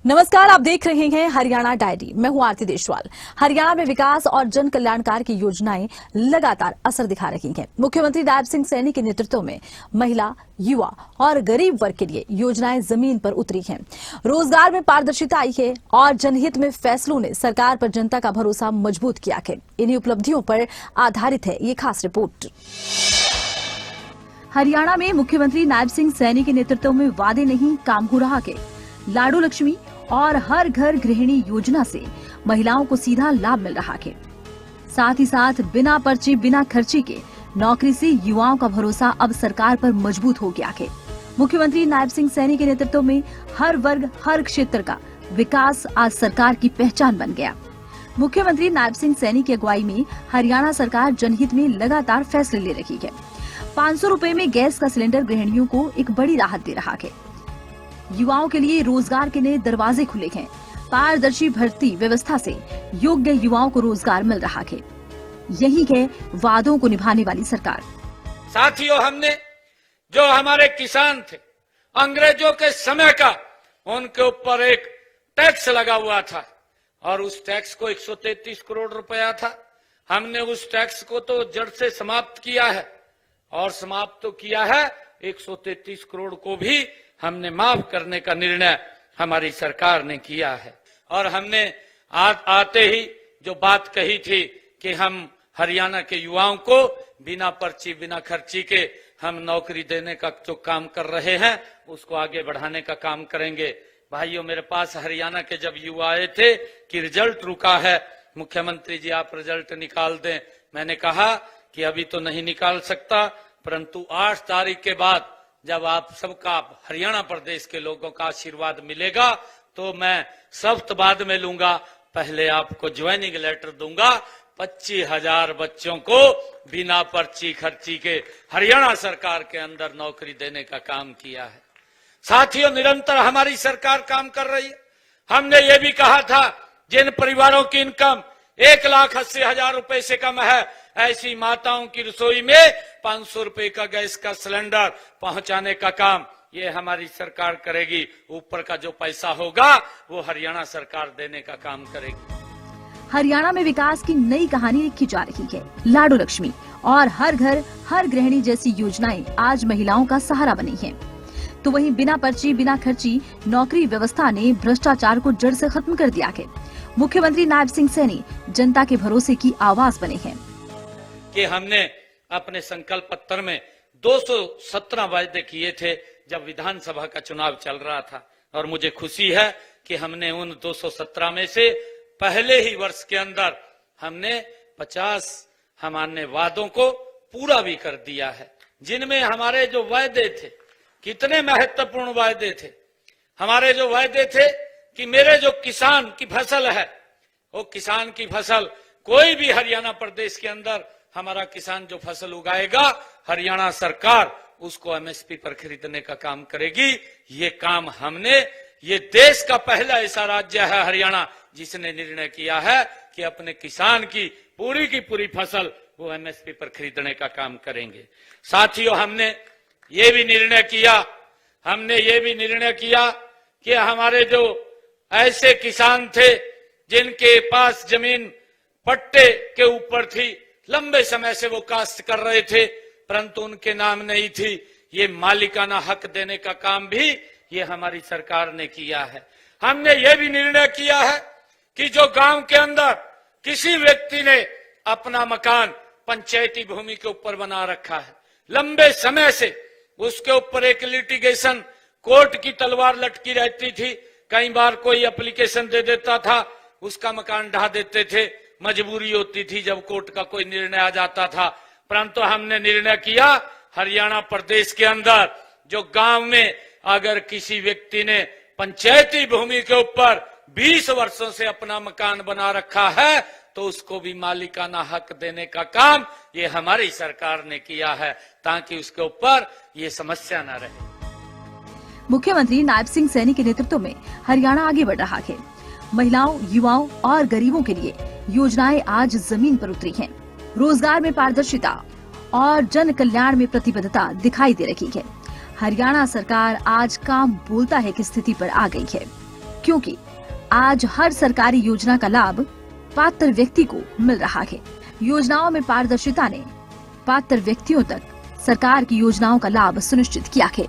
नमस्कार, आप देख रहे हैं हरियाणा डायरी। मैं हूं आरती देशवाल। हरियाणा में विकास और जन कल्याणकार की योजनाएं लगातार असर दिखा रही हैं। मुख्यमंत्री नायब सिंह सैनी के नेतृत्व में महिला, युवा और गरीब वर्ग के लिए योजनाएं जमीन पर उतरी हैं। रोजगार में पारदर्शिता आई है और जनहित में फैसलों ने सरकार पर जनता का भरोसा मजबूत किया है। इन्हीं उपलब्धियों पर आधारित है ये खास रिपोर्ट। हरियाणा में मुख्यमंत्री नायब सिंह सैनी के नेतृत्व में वादे नहीं, काम हो रहा है। लाडू लक्ष्मी और हर घर गृहिणी योजना से महिलाओं को सीधा लाभ मिल रहा है। साथ ही साथ बिना पर्ची, बिना खर्ची के नौकरी से युवाओं का भरोसा अब सरकार पर मजबूत हो गया है। मुख्यमंत्री नायब सिंह सैनी के नेतृत्व में हर वर्ग, हर क्षेत्र का विकास आज सरकार की पहचान बन गया। मुख्यमंत्री नायब सिंह सैनी की अगुवाई में हरियाणा सरकार जनहित में लगातार फैसले ले रही है। 500 रुपए में गैस का सिलेंडर गृहिणियों को एक बड़ी राहत दे रहा है। युवाओं के लिए रोजगार के नए दरवाजे खुले हैं। पारदर्शी भर्ती व्यवस्था से योग्य युवाओं को रोजगार मिल रहा है। यही है वादों को निभाने वाली सरकार। साथियों, हमने जो हमारे किसान थे, अंग्रेजों के समय का, उनके ऊपर एक टैक्स लगा हुआ था और उस टैक्स को 133 करोड़ रुपया था। हमने उस टैक्स को तो जड़ से समाप्त किया है और समाप्त तो किया है, 133 करोड़ को भी हमने माफ करने का निर्णय हमारी सरकार ने किया है। और हमने आते ही जो बात कही थी कि हम हरियाणा के युवाओं को बिना पर्ची, बिना खर्ची के हम नौकरी देने का जो काम कर रहे हैं उसको आगे बढ़ाने का काम करेंगे। भाइयों, मेरे पास हरियाणा के जब युवा आए थे कि रिजल्ट रुका है, मुख्यमंत्री जी आप रिजल्ट निकाल दें। मैंने कहा कि अभी तो नहीं निकाल सकता, परंतु 8 तारीख के बाद जब आप सबका, हरियाणा प्रदेश के लोगों का आशीर्वाद मिलेगा तो मैं सख्त बाद में लूंगा। पहले आपको ज्वाइनिंग लेटर दूंगा। 25,000 बच्चों को बिना पर्ची खर्ची के हरियाणा सरकार के अंदर नौकरी देने का काम किया है। साथियों, निरंतर हमारी सरकार काम कर रही है। हमने ये भी कहा था जिन परिवारों की इनकम 1,80,000 रुपए से कम है, ऐसी माताओं की रसोई में 500 रुपए का गैस का सिलेंडर पहुंचाने का काम ये हमारी सरकार करेगी। ऊपर का जो पैसा होगा वो हरियाणा सरकार देने का काम करेगी। हरियाणा में विकास की नई कहानी लिखी जा रही है। लाडू लक्ष्मी और हर घर, हर गृहिणी जैसी योजनाएं आज महिलाओं का सहारा बनी हैं। तो वहीं बिना पर्ची, बिना खर्ची नौकरी व्यवस्था ने भ्रष्टाचार को जड़ से खत्म कर दिया है। मुख्यमंत्री नायब सिंह सैनी जनता के भरोसे की आवाज बने हैं कि हमने अपने संकल्प पत्र में 217 वायदे किए थे जब विधानसभा का चुनाव चल रहा था, और मुझे खुशी है कि हमने उन 217 में से पहले ही वर्ष के अंदर हमने 50 हमारे वादों को पूरा भी कर दिया है। जिनमें हमारे जो वायदे थे, कितने महत्वपूर्ण वायदे थे। हमारे जो वायदे थे कि मेरे जो किसान की फसल है, वो किसान की फसल कोई भी हरियाणा प्रदेश के अंदर हमारा किसान जो फसल उगाएगा, हरियाणा सरकार उसको एमएसपी पर खरीदने का काम करेगी। ये काम हमने, ये देश का पहला ऐसा राज्य है हरियाणा जिसने निर्णय किया है कि अपने किसान की पूरी फसल वो एमएसपी पर खरीदने का काम करेंगे। साथियों, हमने ये भी निर्णय किया कि हमारे जो ऐसे किसान थे जिनके पास जमीन पट्टे के ऊपर थी, लंबे समय से वो काश्त कर रहे थे परंतु उनके नाम नहीं थी, ये मालिकाना हक देने का काम भी ये हमारी सरकार ने किया है। हमने ये भी निर्णय किया है कि जो गांव के अंदर किसी व्यक्ति ने अपना मकान पंचायती भूमि के ऊपर बना रखा है, लंबे समय से उसके ऊपर एक लिटिगेशन, कोर्ट की तलवार लटकी रहती थी। कई बार कोई एप्लीकेशन दे देता था, उसका मकान ढा देते थे, मजबूरी होती थी जब कोर्ट का कोई निर्णय आ जाता था। परंतु हमने निर्णय किया, हरियाणा प्रदेश के अंदर जो गांव में अगर किसी व्यक्ति ने पंचायती भूमि के ऊपर 20 वर्षों से अपना मकान बना रखा है तो उसको भी मालिकाना हक देने का काम ये हमारी सरकार ने किया है, ताकि उसके ऊपर ये समस्या न रहे। मुख्यमंत्री नायब सिंह सैनी के नेतृत्व में हरियाणा आगे बढ़ रहा है। महिलाओं, युवाओं और गरीबों के लिए योजनाएं आज जमीन पर उतरी हैं। रोजगार में पारदर्शिता और जन कल्याण में प्रतिबद्धता दिखाई दे रही है। हरियाणा सरकार आज काम बोलता है की स्थिति पर आ गई है, क्योंकि आज हर सरकारी योजना का लाभ पात्र व्यक्ति को मिल रहा है। योजनाओं में पारदर्शिता ने पात्र व्यक्तियों तक सरकार की योजनाओं का लाभ सुनिश्चित किया है।